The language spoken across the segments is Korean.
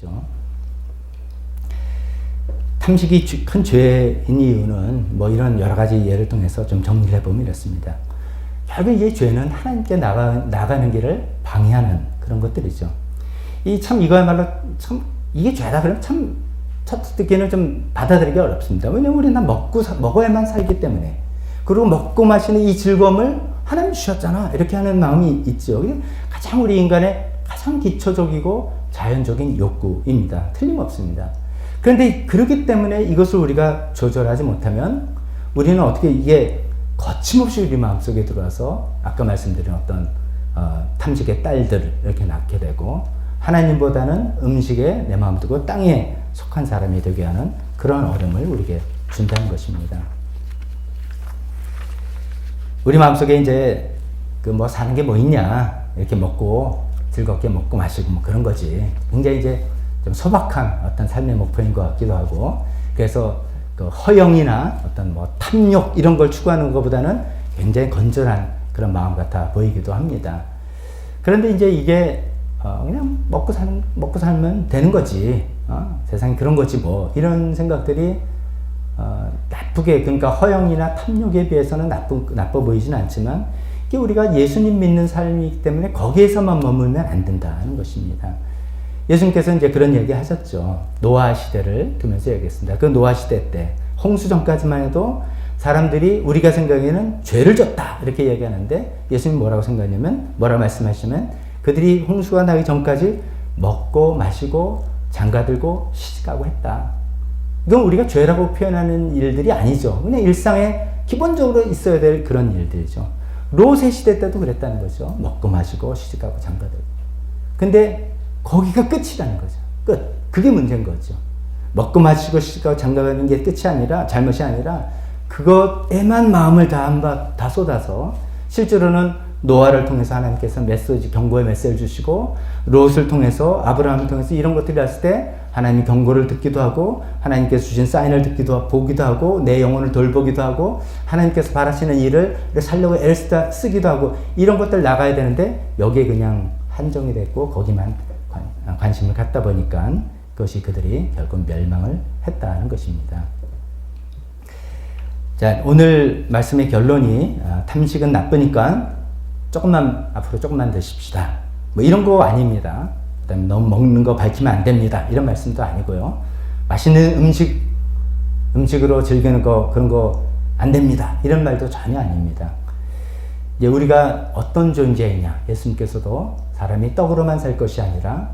것이죠. 탐식이 큰 죄인 이유는 뭐 이런 여러 가지 예를 통해서 좀 정리를 해보면 이렇습니다. 결국 이 죄는 하나님께 나가는 길을 방해하는 그런 것들이죠. 이거야말로 참 이게 죄다 그러면 참 첫 듣기에는 좀 받아들이기 어렵습니다. 왜냐면 우리는 다 먹어야만 살기 때문에. 그리고 먹고 마시는 이 즐거움을 하나님 주셨잖아. 이렇게 하는 마음이 있죠. 가장 우리 인간의 가장 기초적이고 자연적인 욕구입니다. 틀림없습니다. 그런데 그렇기 때문에 이것을 우리가 조절하지 못하면 우리는 어떻게 이게 거침없이 우리 마음속에 들어와서 아까 말씀드린 어떤 탐식의 딸들을 이렇게 낳게 되고 하나님보다는 음식에 내 마음 두고 땅에 속한 사람이 되게 하는 그런 어려움을 우리에게 준다는 것입니다. 우리 마음속에 이제 뭐 사는 게 뭐 있냐 이렇게 먹고 즐겁게 먹고 마시고 뭐 그런 거지. 굉장히 이제 좀 소박한 어떤 삶의 목표인 것 같기도 하고 그래서 그 허영이나 어떤 뭐 탐욕 이런 걸 추구하는 것보다는 굉장히 건전한 그런 마음 같아 보이기도 합니다. 그런데 이제 이게 그냥 먹고 살면 되는 거지. 세상에 그런 거지 뭐 이런 생각들이 나쁘게 그러니까 허영이나 탐욕에 비해서는 나빠 보이진 않지만 이게 우리가 예수님 믿는 삶이기 때문에 거기에서만 머물면 안 된다는 것입니다. 예수님께서 이제 그런 얘기 하셨죠. 노아 시대를 두면서 얘기했습니다. 그 노아 시대 때 홍수 전까지만 해도 사람들이 우리가 생각에는 죄를 졌다 이렇게 얘기하는데 예수님 뭐라고 생각하냐면 뭐라 말씀하시면 그들이 홍수가 나기 전까지 먹고 마시고 장가들고 시집가고 했다. 이건 우리가 죄라고 표현하는 일들이 아니죠. 그냥 일상에 기본적으로 있어야 될 그런 일들이죠. 롯의 시대 때도 그랬다는 거죠. 먹고 마시고 시집가고 장가들고. 근데 거기가 끝이라는 거죠. 끝. 그게 문제인 거죠. 먹고 마시고 시집가고 장가가는 게 끝이 아니라 잘못이 아니라 그것에만 마음을 다 쏟아서 실제로는 노아를 통해서 하나님께서 경고의 메시지를 주시고 롯을 통해서 아브라함을 통해서 이런 것들이 왔을 때 하나님이 경고를 듣기도 하고 하나님께서 주신 사인을 보기도 하고 내 영혼을 돌보기도 하고 하나님께서 바라시는 일을 살려고 애를 쓰기도 하고 이런 것들 나가야 되는데 여기에 그냥 한정이 됐고 거기만 관심을 갖다 보니까 그것이 그들이 결국 멸망을 했다는 것입니다. 자, 오늘 말씀의 결론이 탐식은 나쁘니까 앞으로 조금만 드십시다. 뭐 이런 거 아닙니다. 그다음에 너무 먹는 거 밝히면 안 됩니다. 이런 말씀도 아니고요. 맛있는 음식으로 즐기는 거 그런 거 안 됩니다. 이런 말도 전혀 아닙니다. 이제 우리가 어떤 존재이냐? 예수님께서도 사람이 떡으로만 살 것이 아니라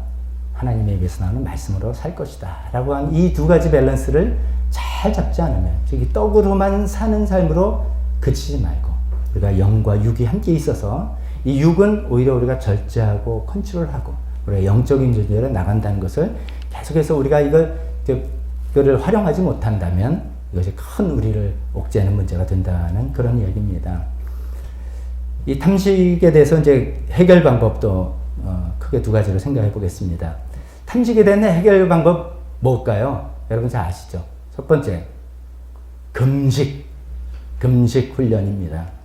하나님의 입에서 나오는 말씀으로 살 것이다. 라고 한 이 두 가지 밸런스를 잘 잡지 않으면 즉 떡으로만 사는 삶으로 그치지 말고 우리가 영과 육이 함께 있어서 이 육은 오히려 우리가 절제하고 컨트롤하고 우리가 영적인 존재로 나간다는 것을 계속해서 우리가 이거를 활용하지 못한다면 이것이 큰 우리를 옥죄하는 문제가 된다는 그런 이야기입니다. 이 탐식에 대해서 이제 해결 방법도 크게 두 가지로 생각해 보겠습니다. 탐식에 대한 해결 방법 뭘까요? 여러분 잘 아시죠? 첫 번째, 금식 훈련입니다.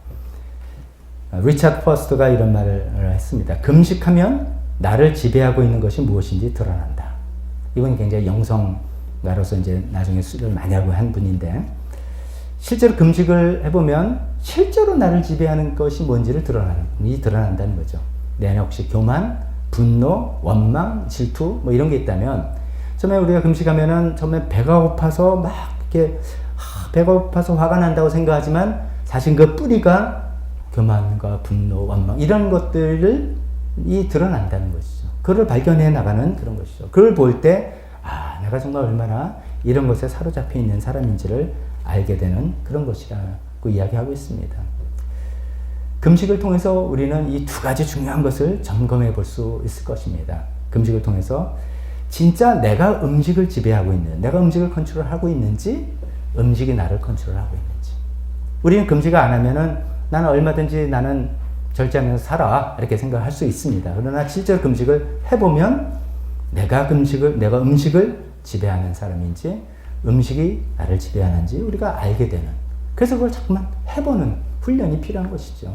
리차드 퍼스트가 이런 말을 했습니다. 금식하면 나를 지배하고 있는 것이 무엇인지 드러난다. 이건 굉장히 영성가로서 이제 나중에 수료를 많이 하고 한 분인데 실제로 금식을 해보면 실제로 나를 지배하는 것이 뭔지를 드러난다는 거죠. 내 안에 혹시 교만, 분노, 원망, 질투 뭐 이런 게 있다면 처음에 우리가 금식하면은 처음에 배가 고파서 막 이렇게 배가 고파서 화가 난다고 생각하지만 사실 그 뿌리가 교만과 분노, 원망 이런 것들이 드러난다는 것이죠. 그걸 발견해 나가는 그런 것이죠. 그걸 볼 때 내가 정말 얼마나 이런 것에 사로잡혀 있는 사람인지를 알게 되는 그런 것이라고 이야기하고 있습니다. 금식을 통해서 우리는 이 두 가지 중요한 것을 점검해 볼 수 있을 것입니다. 금식을 통해서 진짜 내가 음식을 지배하고 있는, 내가 음식을 컨트롤하고 있는지, 음식이 나를 컨트롤하고 있는지. 우리는 금식을 안 하면은 나는 절제하면서 살아 이렇게 생각할 수 있습니다. 그러나 실제로 금식을 해보면 내가 음식을 지배하는 사람인지 음식이 나를 지배하는지 우리가 알게 되는, 그래서 그걸 자꾸만 해보는 훈련이 필요한 것이죠.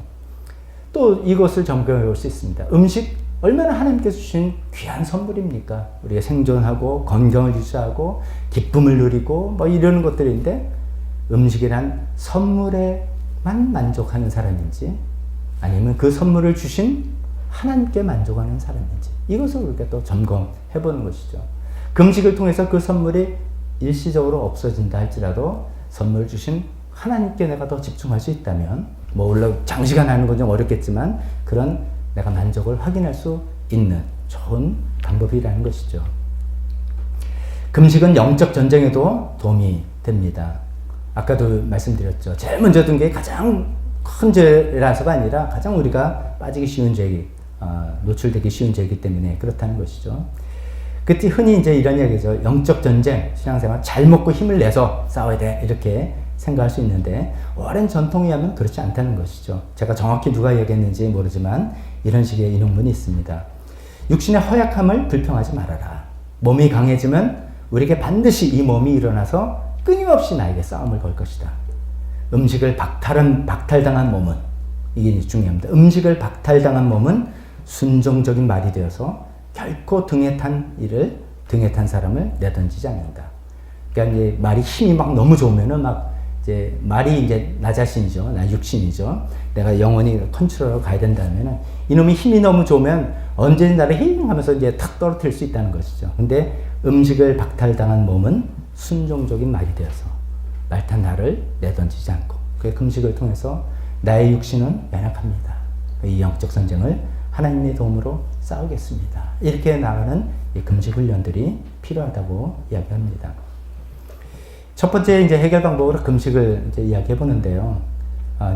또 이것을 점검해 볼 수 있습니다. 음식 얼마나 하나님께서 주신 귀한 선물입니까? 우리가 생존하고 건강을 유지하고 기쁨을 누리고 뭐 이런 것들인데 음식이란 선물에만 만족하는 사람인지 아니면 그 선물을 주신 하나님께 만족하는 사람인지 이것을 우리가 또 점검해 보는 것이죠. 금식을 통해서 그 선물이 일시적으로 없어진다 할지라도 선물 주신 하나님께 내가 더 집중할 수 있다면 뭐 물론 장시간 하는 건 좀 어렵겠지만 그런 내가 만족을 확인할 수 있는 좋은 방법이라는 것이죠. 금식은 영적 전쟁에도 도움이 됩니다. 아까도 말씀드렸죠. 제일 먼저 든 게 가장 큰 죄라서가 아니라 가장 우리가 빠지기 쉬운 죄, 노출되기 쉬운 죄이기 때문에 그렇다는 것이죠. 그때 흔히 이제 이런 얘기죠. 영적 전쟁, 신앙생활 잘 먹고 힘을 내서 싸워야 돼 이렇게 생각할 수 있는데 오랜 전통에 의하면 그렇지 않다는 것이죠. 제가 정확히 누가 얘기했는지 모르지만 이런 식의 인용문이 있습니다. 육신의 허약함을 불평하지 말아라. 몸이 강해지면 우리에게 반드시 이 몸이 일어나서 끊임없이 나에게 싸움을 걸 것이다. 음식을 박탈당한 몸은 이게 중요합니다. 음식을 박탈당한 몸은 순종적인 말이 되어서 결코 등에 탄 사람을 내던지지 않는다. 그러니까 이제 말이 힘이 막 너무 좋으면은 막 이제 말이 이제 나 자신이죠. 나 육신이죠. 내가 영원히 컨트롤하고 가야 된다면은 이놈이 힘이 너무 좋으면 언제든 나를 힝 하면서 이제 탁 떨어뜨릴 수 있다는 것이죠. 근데 음식을 박탈당한 몸은 순종적인 말이 되어서 말탄 나를 내던지지 않고 그 금식을 통해서 나의 육신은 연약합니다. 이 영적 전쟁을 하나님의 도움으로 싸우겠습니다. 이렇게 나가는 이 금식 훈련들이 필요하다고 이야기합니다. 첫 번째 이제 해결 방법으로 금식을 이제 이야기해 보는데요.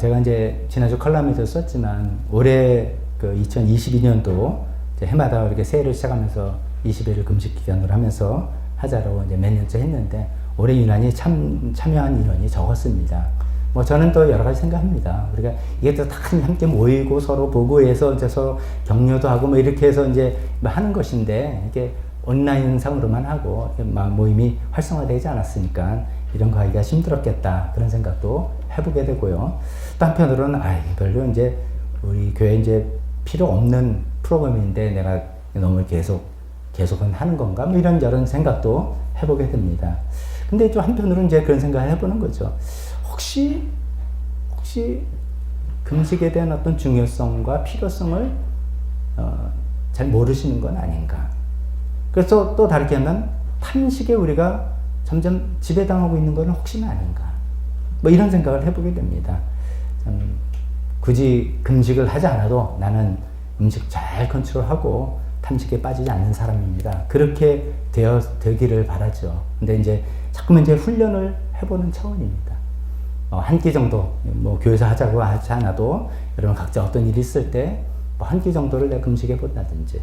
제가 이제 지난주 컬럼에도 썼지만 올해 그 2022년도 해마다 이렇게 새해를 시작하면서 20일을 금식 기간으로 하면서 하자로 이제 몇 년째 했는데 올해 유난히 참여한 인원이 적었습니다. 뭐 저는 또 여러 가지 생각합니다. 우리가 이게 또 다 함께 모이고 서로 보고해서 이제 서로 격려도 하고 뭐 이렇게 해서 이제 하는 것인데 이게 온라인상으로만 하고 모임이 활성화되지 않았으니까 이런 거 하기가 힘들었겠다 그런 생각도 해보게 되고요. 또 한편으로는 별로 이제 우리 교회 이제 필요 없는 프로그램인데 내가 너무 계속은 하는 건가 뭐 이런 생각도 해보게 됩니다. 근데 또 한편으로는 이제 그런 생각을 해보는 거죠. 혹시 금식에 대한 어떤 중요성과 필요성을 잘 모르시는 건 아닌가. 그래서 또 다르게 하면 탐식에 우리가 점점 지배당하고 있는 건 혹시나 아닌가. 뭐 이런 생각을 해보게 됩니다. 굳이 금식을 하지 않아도 나는 음식 잘 컨트롤하고 탐식에 빠지지 않는 사람입니다. 그렇게 되기를 바라죠. 근데 이제 자꾸만 이제 훈련을 해보는 차원입니다. 한 끼 정도, 뭐 교회에서 하자고 하지 않아도 여러분 각자 어떤 일이 있을 때 뭐 한 끼 정도를 내가 금식해 본다든지.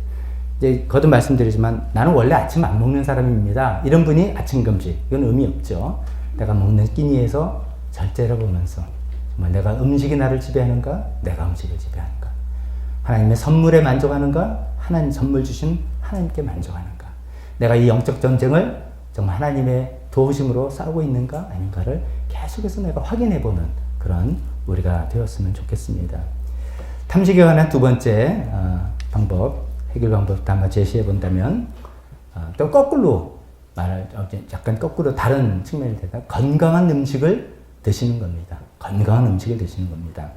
이제 거듭 말씀드리지만 나는 원래 아침 안 먹는 사람입니다. 이런 분이 아침 금식. 이건 의미 없죠. 내가 먹는 끼니에서 절제를 보면서 정말 내가 음식이 나를 지배하는가? 내가 음식을 지배하는가? 하나님의 선물에 만족하는가? 하나님 선물 주신 하나님께 만족하는가? 내가 이 영적 전쟁을 정말 하나님의 도우심으로 싸우고 있는가? 아닌가를 계속해서 내가 확인해보는 그런 우리가 되었으면 좋겠습니다. 탐식에 관한 두 번째 해결 방법도 한번 제시해 본다면 또 거꾸로 약간 거꾸로 다른 측면이 되다 건강한 음식을 드시는 겁니다. 건강한 음식을 드시는 겁니다.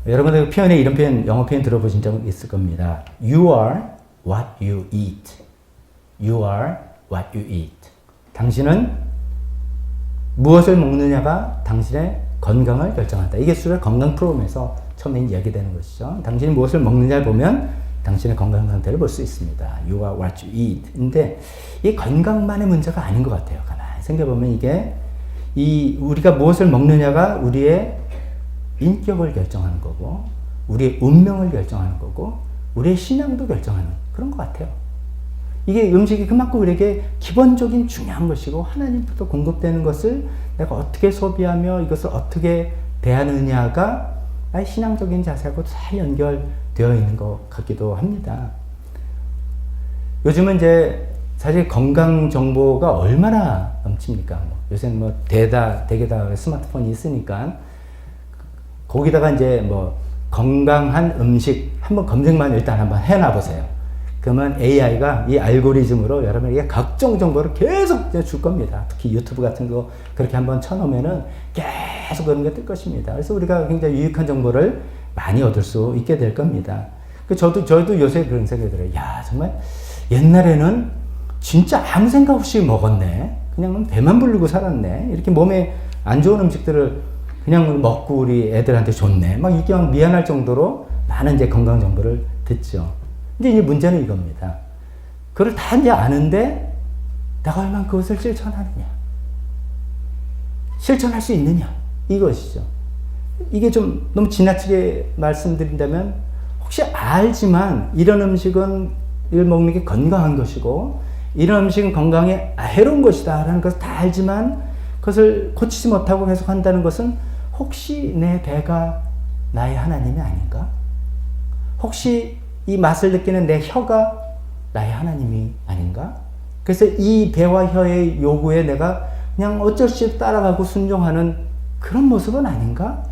여러분들 표현에 이런 표현, 영어 표현 들어보신 적 있을 겁니다. You are what you eat. You are what you eat. 당신은 무엇을 먹느냐가 당신의 건강을 결정한다. 이게 수련 건강 프로그램에서 처음에 이야기되는 것이죠. 당신이 무엇을 먹느냐를 보면 당신의 건강 상태를 볼 수 있습니다. You are what you eat. 근데 이 건강만의 문제가 아닌 것 같아요. 가만히 생각해보면 이게 우리가 무엇을 먹느냐가 우리의 인격을 결정하는 거고 우리의 운명을 결정하는 거고 우리의 신앙도 결정하는 그런 것 같아요. 이게 음식이 그만큼 우리에게 기본적인 중요한 것이고 하나님부터 공급되는 것을 내가 어떻게 소비하며 이것을 어떻게 대하느냐가 나의 신앙적인 자세하고 잘 연결되어 있는 것 같기도 합니다. 요즘은 이제 사실 건강 정보가 얼마나 넘칩니까? 요새는 대개 다 스마트폰이 있으니까 거기다가 이제 건강한 음식 한번 검색만 일단 한번 해놔 보세요. 그러면 AI가 이 알고리즘으로 여러분에게 각종 정보를 계속 줄 겁니다. 특히 유튜브 같은 거 그렇게 한번 쳐놓으면은 계속 그런 게 뜰 것입니다. 그래서 우리가 굉장히 유익한 정보를 많이 얻을 수 있게 될 겁니다. 저도 요새 그런 생각이 들어요. 야, 정말 옛날에는 진짜 아무 생각 없이 먹었네. 그냥 배만 부르고 살았네. 이렇게 몸에 안 좋은 음식들을 그냥 먹고 우리 애들한테 줬네. 막 이게 막 미안할 정도로 많은 이제 건강 정보를 듣죠. 근데 이제 문제는 이겁니다. 그걸 다 이제 아는데 내가 얼마나 그것을 실천하느냐. 실천할 수 있느냐. 이것이죠. 이게 좀 너무 지나치게 말씀드린다면 혹시 알지만 이런 음식은 이걸 먹는 게 건강한 것이고 이런 음식은 건강에 해로운 것이다 라는 것을 다 알지만 그것을 고치지 못하고 계속 한다는 것은 혹시 내 배가 나의 하나님이 아닌가? 혹시 이 맛을 느끼는 내 혀가 나의 하나님이 아닌가? 그래서 이 배와 혀의 요구에 내가 그냥 어쩔 수 없이 따라가고 순종하는 그런 모습은 아닌가?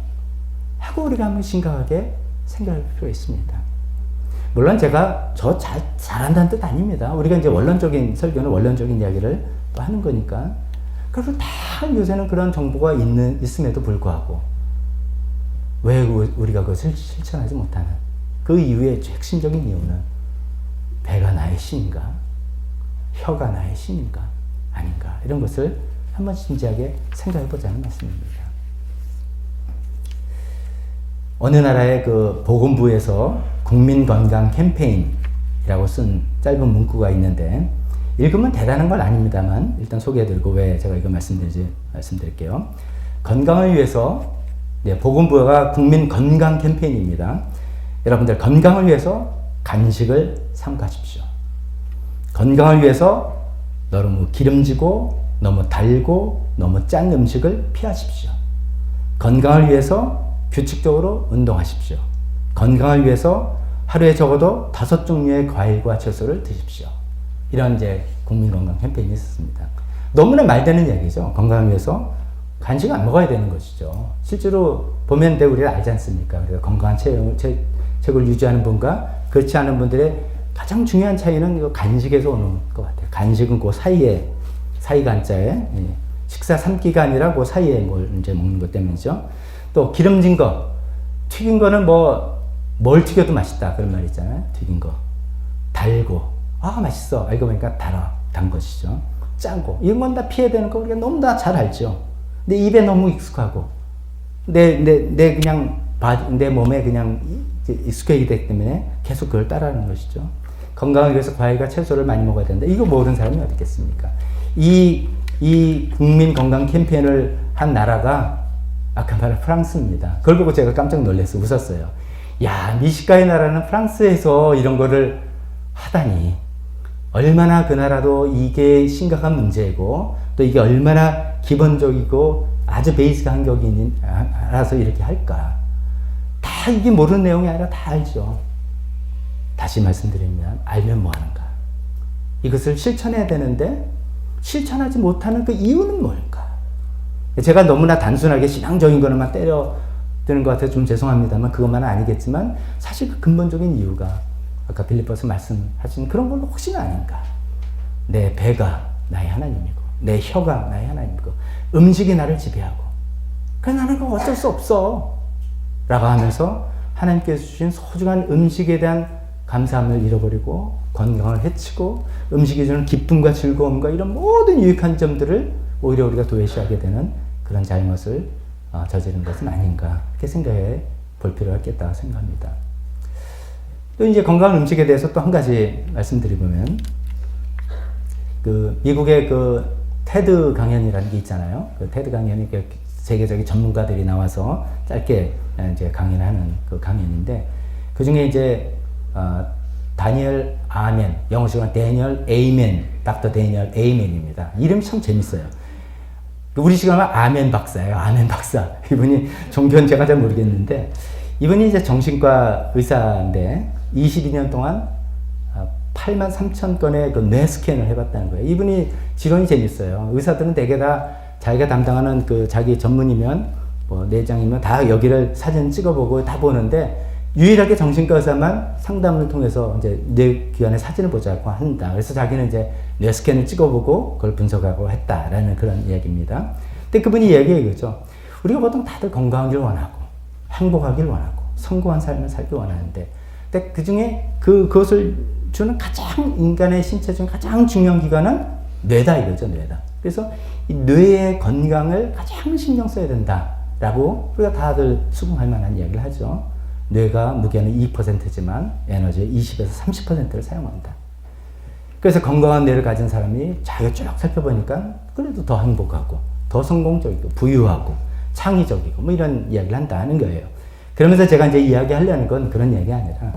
하고 우리가 한번 심각하게 생각할 필요가 있습니다. 물론 제가 잘한다는 뜻 아닙니다. 우리가 이제 원론적인 설교는 원론적인 이야기를 또 하는 거니까. 그래서 다 요새는 그런 정보가 있음에도 불구하고 왜 우리가 그것을 실천하지 못하는 그 이유의 핵심적인 이유는 배가 나의 신인가? 혀가 나의 신인가? 아닌가? 이런 것을 한번 진지하게 생각해 보자는 말씀입니다. 어느 나라의 그 보건부에서 국민건강 캠페인이라고 쓴 짧은 문구가 있는데 읽으면 대단한 건 아닙니다만 일단 소개해드리고 왜 제가 이거 말씀드릴게요. 건강을 위해서 보건부가 국민건강 캠페인입니다. 여러분들 건강을 위해서 간식을 삼가십시오. 건강을 위해서 너무 기름지고 너무 달고 너무 짠 음식을 피하십시오. 건강을 위해서 규칙적으로 운동하십시오. 건강을 위해서 하루에 적어도 5종류의 과일과 채소를 드십시오. 이런 이제 국민건강 캠페인이 있었습니다. 너무나 말되는 얘기죠. 건강을 위해서 간식 안 먹어야 되는 것이죠. 실제로 보면 우리를 알지 않습니까? 그래서 건강한 체력을 유지하는 분과 그렇지 않은 분들의 가장 중요한 차이는 간식에서 오는 것 같아요. 간식은 그 사이에, 사이간자에, 식사 3끼가 그 사이에 뭘 이제 먹는 것 때문이죠. 또 기름진 거, 튀긴 거는 뭘 튀겨도 맛있다. 그런 말 있잖아요. 튀긴 거. 달고, 맛있어. 알고 보니까 단 것이죠. 짠 거. 이런 건 다 피해야 되는 거 우리가 너무 다 잘 알죠. 내 입에 너무 익숙하고, 내 몸에 그냥 익숙해지기 되기 때문에 계속 그걸 따라하는 것이죠. 건강을 위해서 과일과 채소를 많이 먹어야 된다. 이거 모르는 사람이 어디 있겠습니까? 이 국민 건강 캠페인을 한 나라가 아까 말한 프랑스입니다. 그걸 보고 제가 깜짝 놀랐어요. 웃었어요. 야, 미식가의 나라는 프랑스에서 이런 거를 하다니. 얼마나 그 나라도 이게 심각한 문제이고 또 이게 얼마나 기본적이고 아주 베이직한 격이 알아서 이렇게 할까. 다 이게 모르는 내용이 아니라 다 알죠. 다시 말씀드리면 알면 뭐하는가. 이것을 실천해야 되는데 실천하지 못하는 그 이유는 뭘까. 제가 너무나 단순하게 신앙적인 거는만 때려드는 것 같아서 좀 죄송합니다만 그것만은 아니겠지만 사실 그 근본적인 이유가 아까 빌립보서 말씀하신 그런 건 혹시나 아닌가. 내 배가 나의 하나님이고 내 혀가 나의 하나님이고 음식이 나를 지배하고 그래서 나는 그거 어쩔 수 없어 라고 하면서 하나님께서 주신 소중한 음식에 대한 감사함을 잃어버리고 건강을 해치고 음식이 주는 기쁨과 즐거움과 이런 모든 유익한 점들을 오히려 우리가 도외시하게 되는 그런 잘못을 저지른 것은 아닌가 이렇게 생각해 볼 필요가 있겠다 생각합니다. 또 이제 건강한 음식에 대해서 또 한 가지 말씀드리면 그 미국의 그 테드 강연이라는 게 있잖아요. 그 테드 강연이 세계적인 전문가들이 나와서 짧게 이제 강연하는 그 강연인데 그 중에 이제 다니엘 아멘, 영어식으로 데니얼 에이멘, 닥터 데니얼 에이멘입니다. 이름이 참 재밌어요. 우리 시간은 아멘 박사예요. 아멘 박사. 이분이 종교는 제가 잘 모르겠는데 이분이 이제 정신과 의사인데 22년 동안 83,000건의 그 뇌 스캔을 해봤다는 거예요. 이분이 지론이 재밌어요. 의사들은 대개 다 자기가 담당하는 그 자기 전문이면 뭐 내장이면 다 여기를 사진 찍어보고 다 보는데 유일하게 정신과 의사만 상담을 통해서 이제 뇌기관의 사진을 보자고 한다. 그래서 자기는 이제 뇌 스캔을 찍어보고 그걸 분석하고 했다라는 그런 이야기입니다. 근데 그분이 이야기해 이거죠. 우리가 보통 다들 건강하길 원하고, 행복하길 원하고, 성공한 삶을 살기 원하는데, 근데 그 중에 그것을 주는 가장 인간의 신체 중 가장 중요한 기관은 뇌다 이거죠, 뇌다. 그래서 이 뇌의 건강을 가장 신경 써야 된다라고 우리가 다들 수긍할 만한 이야기를 하죠. 뇌가 무게는 2%지만 에너지의 20에서 30%를 사용한다. 그래서 건강한 뇌를 가진 사람이 자기가 쭉 살펴보니까 그래도 더 행복하고 더 성공적이고 부유하고 창의적이고 뭐 이런 이야기를 한다는 거예요. 그러면서 제가 이제 이야기하려는 건 그런 얘기 아니라,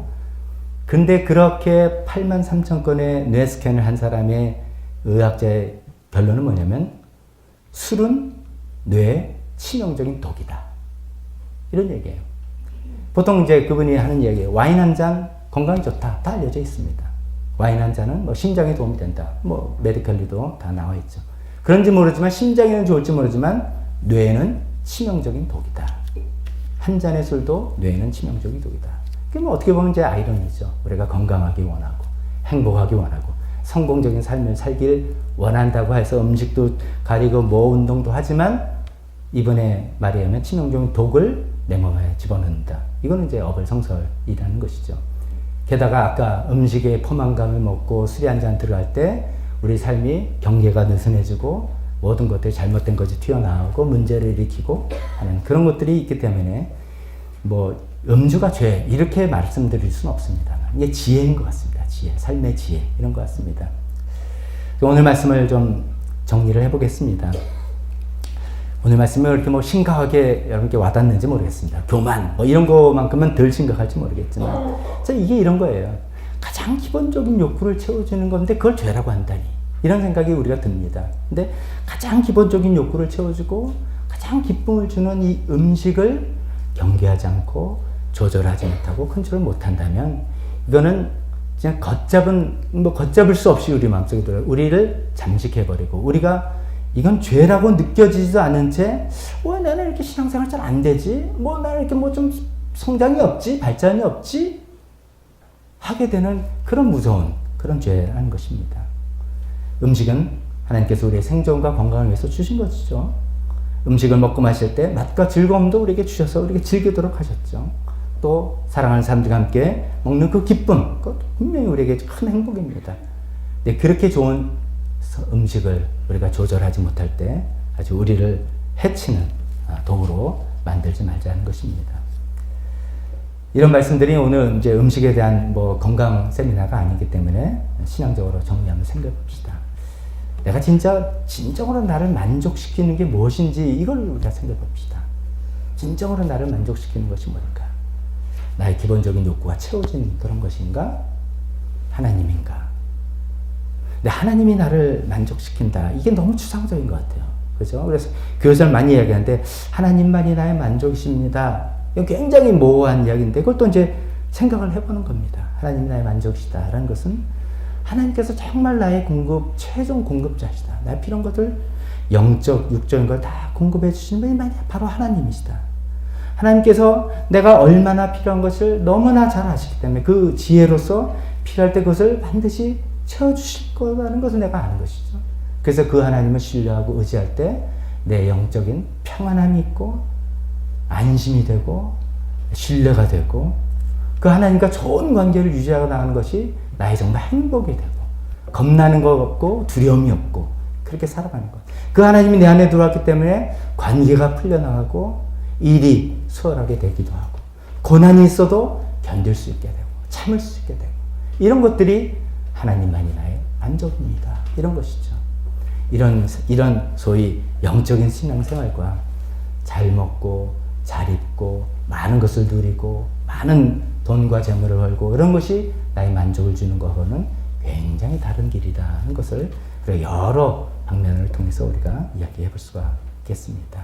근데 그렇게 83,000건의 뇌 스캔을 한 사람의 의학자의 결론은 뭐냐면 술은 뇌에 치명적인 독이다. 이런 얘기예요. 보통 이제 그분이 하는 얘기예요. 와인 한 잔 건강에 좋다. 다 알려져 있습니다. 와인 한 잔은 뭐 심장에 도움이 된다. 뭐 메디컬리도 다 나와 있죠. 그런지 모르지만 심장에는 좋을지 모르지만 뇌에는 치명적인 독이다. 한 잔의 술도 뇌에는 치명적인 독이다. 그게 뭐 어떻게 보면 이제 아이러니죠. 우리가 건강하기 원하고 행복하기 원하고 성공적인 삶을 살길 원한다고 해서 음식도 가리고 뭐 운동도 하지만 이번에 말하면 치명적인 독을 내 몸에 집어넣는다. 이거는 이제 어불성설이라는 것이죠. 게다가 아까 음식에 포만감을 먹고 술이 한 잔 들어갈 때 우리 삶이 경계가 느슨해지고 모든 것들이 잘못된 것이 튀어나오고 문제를 일으키고 하는 그런 것들이 있기 때문에 뭐 음주가 죄 이렇게 말씀드릴 수는 없습니다. 이게 지혜인 것 같습니다. 지혜, 삶의 지혜 이런 것 같습니다. 오늘 말씀을 좀 정리를 해보겠습니다. 오늘 말씀이 이렇게 뭐 심각하게 여러분께 와닿는지 모르겠습니다. 교만 뭐 이런 거만큼은 덜 심각할지 모르겠지만 이게 이런 거예요. 가장 기본적인 욕구를 채워주는 건데 그걸 죄라고 한다니 이런 생각이 우리가 듭니다. 근데 가장 기본적인 욕구를 채워주고 가장 기쁨을 주는 이 음식을 경계하지 않고 조절하지 못하고 컨트롤 못한다면 이거는 그냥 걷잡을 수 없이 우리 마음속에 들어요. 우리를 잠식해버리고 우리가 이건 죄라고 느껴지지도 않은 채 왜 나는 이렇게 신앙생활 잘 안 되지? 뭐 나는 이렇게 뭐 좀 성장이 없지? 발전이 없지? 하게 되는 그런 무서운 그런 죄라는 것입니다. 음식은 하나님께서 우리의 생존과 건강을 위해서 주신 것이죠. 음식을 먹고 마실 때 맛과 즐거움도 우리에게 주셔서 우리에게 즐기도록 하셨죠. 또 사랑하는 사람들과 함께 먹는 그 기쁨, 그것도 분명히 우리에게 큰 행복입니다. 근데 그렇게 좋은 음식을 우리가 조절하지 못할 때 아주 우리를 해치는 도구로 만들지 말자는 것입니다. 이런 말씀들이 오늘 이제 음식에 대한 뭐 건강 세미나가 아니기 때문에 신앙적으로 정리하면 생각해 봅시다. 내가 진정으로 나를 만족시키는 게 무엇인지 이걸 우리가 생각해 봅시다. 진정으로 나를 만족시키는 것이 뭘까? 나의 기본적인 욕구가 채워진 그런 것인가? 하나님인가? 근데 하나님이 나를 만족시킨다. 이게 너무 추상적인 것 같아요. 그죠? 그래서 교회에서는 많이 이야기하는데 하나님만이 나의 만족이십니다. 이건 굉장히 모호한 이야기인데 그걸 또 이제 생각을 해보는 겁니다. 하나님이 나의 만족이시다라는 것은 하나님께서 정말 나의 최종 공급자시다. 나의 필요한 것들 영적, 육적인 걸 다 공급해 주시는 분이 바로 하나님이시다. 하나님께서 내가 얼마나 필요한 것을 너무나 잘 아시기 때문에 그 지혜로서 필요할 때 그것을 반드시 채워주실 거라는 것을 내가 아는 것이죠. 그래서 그 하나님을 신뢰하고 의지할 때 내 영적인 평안함이 있고 안심이 되고 신뢰가 되고 그 하나님과 좋은 관계를 유지하고 나가는 것이 나의 정말 행복이 되고 겁나는 것 없고 두려움이 없고 그렇게 살아가는 것. 그 하나님이 내 안에 들어왔기 때문에 관계가 풀려나가고 일이 수월하게 되기도 하고 고난이 있어도 견딜 수 있게 되고 참을 수 있게 되고 이런 것들이 하나님만이 나의 만족입니다. 이런 것이죠. 이런 소위 영적인 신앙생활과 잘 먹고 잘 입고 많은 것을 누리고 많은 돈과 재물을 벌고 이런 것이 나의 만족을 주는 것과는 굉장히 다른 길이라는 것을 여러 방면을 통해서 우리가 이야기해 볼 수가 있겠습니다.